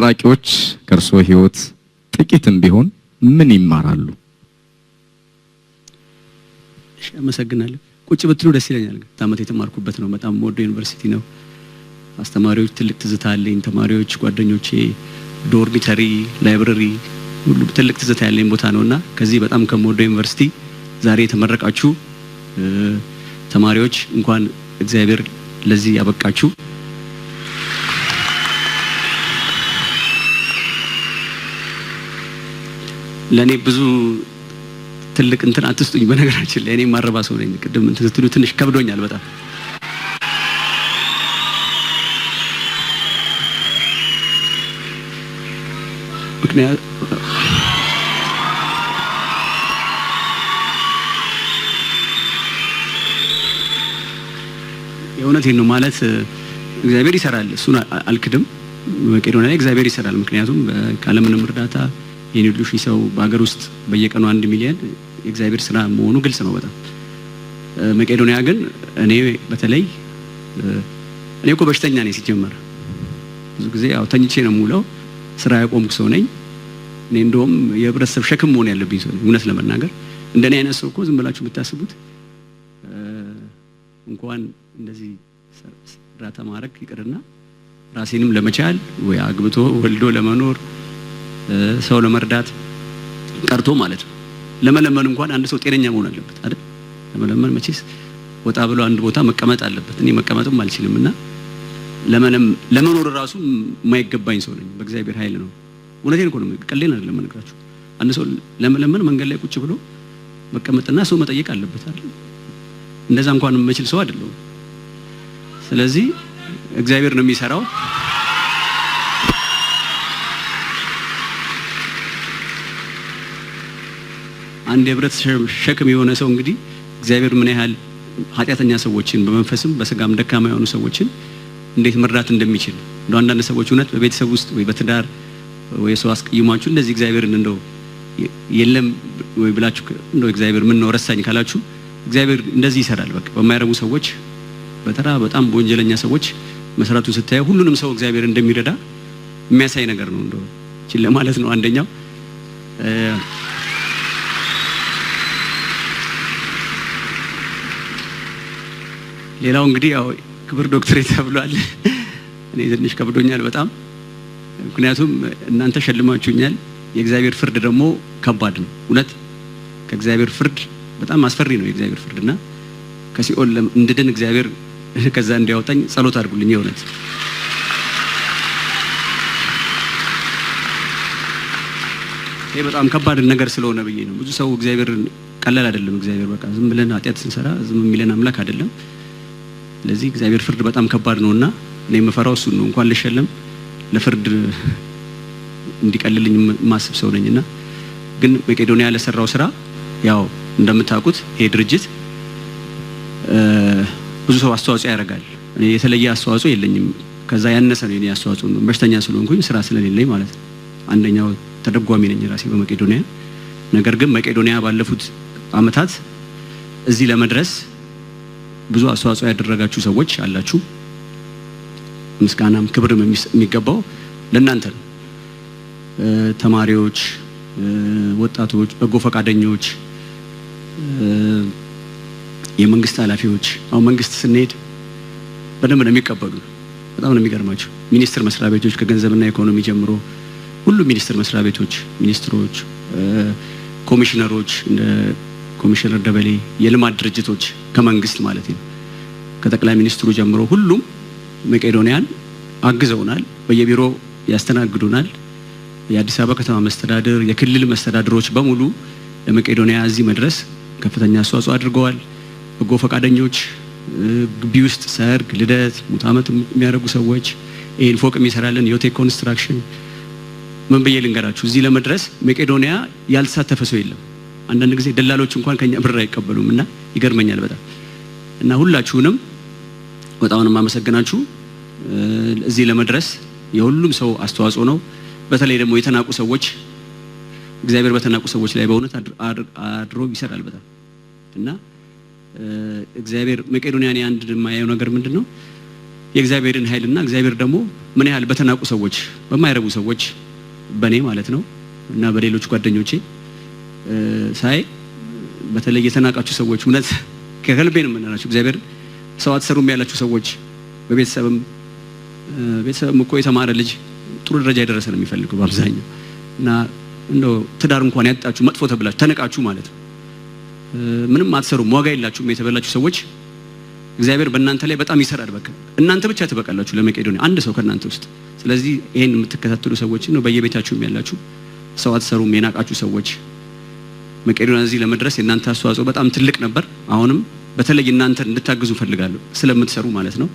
ተመራቂዎች ከርሶ ህይወት ጥቂትም ቢሆን ምን ይማራሉ? እሺ አመሰግናለሁ። ቁጭ ብትሉ ደስ ይለኛል። ታመት የተማርኩበት ነው። በጣም ወዶ ዩኒቨርሲቲ ነው። አስተማሪዎች ትልቅ ትዝታ አለኝ። ተማሪዎች፣ ጓደኞቼ፣ ዶርሚተሪ፣ ላይብረሪ ሁሉ ትልቅ ትዝታ ያለኝ ቦታ ነውና ከዚህ በጣም ከመወዶ ዩኒቨርሲቲ ዛሬ የተመረቃችሁ ተማሪዎች እንኳን እግዚአብሔር ለዚህ ያበቃችሁ። ለኔ ብዙ ትልቅ እንትን አትስጡኝ። በነገራችን ላይ እኔ ማረባ ሰው ነኝ። ቅድም እንትን ስትሉ ትንሽ ከብዶኛል በጣም። ምክንያት የእውነቴን ነው ማለት እግዚአብሔር ይሰራል። እሱን አልክድም። መቄዶንያ ላይ እግዚአብሔር ይሰራል። ምክንያቱም ካለምንም እርዳታ የኔሉሽ ሰው በአገር ውስጥ በየቀኑ 1 ሚሊዮን የእግዚአብሔር ስራ መሆኑ ግልጽ ነው በጣም። መቄዶንያ ግን እኔ በተለይ እኔ እኮ በሽተኛ ነኝ ሲጀመር። ብዙ ጊዜ ያው ተኝቼ ነው የምውለው። ስራ ያቆምኩ ሰው ነኝ። እኔ እንደውም የህብረተሰብ ሸክም መሆን ያለብኝ ሰው ነኝ እውነት ለመናገር። እንደኔ አይነት ሰው እኮ ዝም ብላችሁ ብታስቡት እንኳን እንደዚህ እርዳታ ማድረግ ይቅርና ራሴንም ለመቻል ወይ አግብቶ ወልዶ ለመኖር ሰው ለመርዳት ቀርቶ ማለት ነው ለመለመን እንኳን አንድ ሰው ጤነኛ መሆን አለበት አይደል? ለመለመን መቼስ ወጣ ብሎ አንድ ቦታ መቀመጥ አለበት። እኔ መቀመጥም አልችልምና ለመኖር ራሱ የማይገባኝ ሰው ነኝ። በእግዚአብሔር ኃይል ነው። እውነቴን እኮ ነው። ቀሌን አይደለም የምነግራችሁ። አንድ ሰው ለመለመን መንገድ ላይ ቁጭ ብሎ መቀመጥና ሰው መጠየቅ አለበት አይደል? እንደዛ እንኳን የምችል ሰው አይደለም። ስለዚህ እግዚአብሔር ነው የሚሰራው። አንድ የብረት ሸክም የሆነ ሰው እንግዲህ እግዚአብሔር ምን ያህል ኃጢያተኛ ሰዎችን በመንፈስም በስጋም ደካማ የሆኑ ሰዎችን እንዴት መርዳት እንደሚችል እንደው አንዳንድ ሰዎች እውነት በቤተሰብ ውስጥ ወይ በትዳር ወይ ሰው አስቀይሟችሁ እንደዚህ እግዚአብሔርን እንደው የለም ወይ ብላችሁ እንደው እግዚአብሔር ምን ነው ረሳኝ ካላችሁ እግዚአብሔር እንደዚህ ይሰራል። በቃ በማይረቡ ሰዎች በተራ በጣም በወንጀለኛ ሰዎች መስራቱን ስታዩ ሁሉንም ሰው እግዚአብሔር እንደሚረዳ የሚያሳይ ነገር ነው። እንደው እቺ ለማለት ነው አንደኛው። ሌላው እንግዲህ ያው ክብር ዶክተሬት ተብሏል። እኔ ትንሽ ከብዶኛል በጣም ምክንያቱም እናንተ ሸልማችሁኛል። የእግዚአብሔር ፍርድ ደግሞ ከባድ ነው። እውነት ከእግዚአብሔር ፍርድ በጣም አስፈሪ ነው የእግዚአብሔር ፍርድና ከሲኦል እንድድን እግዚአብሔር ከዛ እንዲያወጣኝ ጸሎት አድርጉልኝ። የእውነት ይሄ በጣም ከባድ ነገር ስለሆነ ብዬ ነው። ብዙ ሰው እግዚአብሔር ቀላል አይደለም። እግዚአብሔር በቃ ዝም ብለን ኃጢያት ስንሰራ ዝም የሚለን አምላክ አይደለም። ስለዚህ እግዚአብሔር ፍርድ በጣም ከባድ ነውና እኔ የምፈራው እሱን ነው። እንኳን ልሸለም ለፍርድ እንዲቀልልኝ ማስብ ሰው ነኝና ግን መቄዶንያ ለሰራው ስራ ያው እንደምታውቁት ይሄ ድርጅት ብዙ ሰው አስተዋጽኦ ያደርጋል። እኔ የተለየ አስተዋጽኦ የለኝም። ከዛ ያነሰ ነው የኔ አስተዋጽኦ። በሽተኛ ስለሆንኩኝ ስራ ስለሌለኝ ማለት ነው። አንደኛው ተደጓሚ ነኝ ራሴ በመቄዶንያ። ነገር ግን መቄዶንያ ባለፉት አመታት እዚህ ለመድረስ ብዙ አስተዋጽኦ ያደረጋችሁ ሰዎች አላችሁ። ምስጋናም ክብርም የሚገባው ለእናንተ ነው። ተማሪዎች፣ ወጣቶች፣ በጎ ፈቃደኞች፣ የመንግስት ኃላፊዎች። አሁን መንግስት ስንሄድ በደንብ ነው የሚቀበሉ። በጣም ነው የሚገርማቸው። ሚኒስቴር መስሪያ ቤቶች ከገንዘብና ኢኮኖሚ ጀምሮ ሁሉ ሚኒስቴር መስሪያ ቤቶች፣ ሚኒስትሮች፣ ኮሚሽነሮች እንደ ኮሚሽነር ደበሌ፣ የልማት ድርጅቶች ከመንግስት ማለት ነው ከጠቅላይ ሚኒስትሩ ጀምሮ ሁሉም መቄዶንያን አግዘውናል። በየቢሮ ያስተናግዱናል። የአዲስ አበባ ከተማ መስተዳድር፣ የክልል መስተዳድሮች በሙሉ ለመቄዶንያ እዚህ መድረስ ከፍተኛ አስተዋጽኦ አድርገዋል። በጎ ፈቃደኞች፣ ግቢ ውስጥ ሰርግ፣ ልደት፣ ሙት ዓመት የሚያደርጉ ሰዎች፣ ይሄን ፎቅ የሚሰራልን ዮቴክ ኮንስትራክሽን ምን ብዬ ልንገራችሁ። እዚህ ለመድረስ መቄዶንያ ያልተሳተፈ ሰው የለም። አንዳንድ ጊዜ ደላሎች እንኳን ከኛ ብር አይቀበሉምና ይገርመኛል በጣም። እና ሁላችሁንም በጣም ነው የማመሰግናችሁ። እዚህ ለመድረስ የሁሉም ሰው አስተዋጽኦ ነው። በተለይ ደግሞ የተናቁ ሰዎች እግዚአብሔር በተናቁ ሰዎች ላይ በእውነት አድሮ ይሰራል በጣም። እና እግዚአብሔር መቄዶንያን አንድ የማየው ነገር ምንድነው የእግዚአብሔርን ኃይልና እግዚአብሔር ደግሞ ምን ያህል በተናቁ ሰዎች በማይረቡ ሰዎች በኔ ማለት ነው እና በሌሎች ጓደኞቼ ሳይ በተለይ የተናቃችሁ ሰዎች እውነት ከቀልቤ ነው የምናናችሁ እግዚአብሔር ሰው አትሰሩም ያላችሁ ሰዎች በቤተሰብም እኮ የተማረ ልጅ ጥሩ ደረጃ የደረሰ ነው የሚፈልገው በአብዛኛው እና እንደው ትዳር እንኳን ያጣችሁ መጥፎ ተብላችሁ ተነቃችሁ ማለት ነው ምንም አትሰሩም ዋጋ የላችሁም የተበላችሁ ሰዎች እግዚአብሔር በእናንተ ላይ በጣም ይሰራል በቃ እናንተ ብቻ ትበቃላችሁ ለመቄዶንያ አንድ ሰው ከናንተ ውስጥ ስለዚህ ይሄን የምትከታተሉ ሰዎች ነው በየቤታችሁም ያላችሁ ሰው አትሰሩም የናቃችሁ ሰዎች መቄዶንያ እዚህ ለመድረስ የእናንተ አስተዋጽኦ በጣም ትልቅ ነበር አሁንም በተለይ እናንተ እንድታግዙ ፈልጋለሁ ስለምትሰሩ ማለት ነው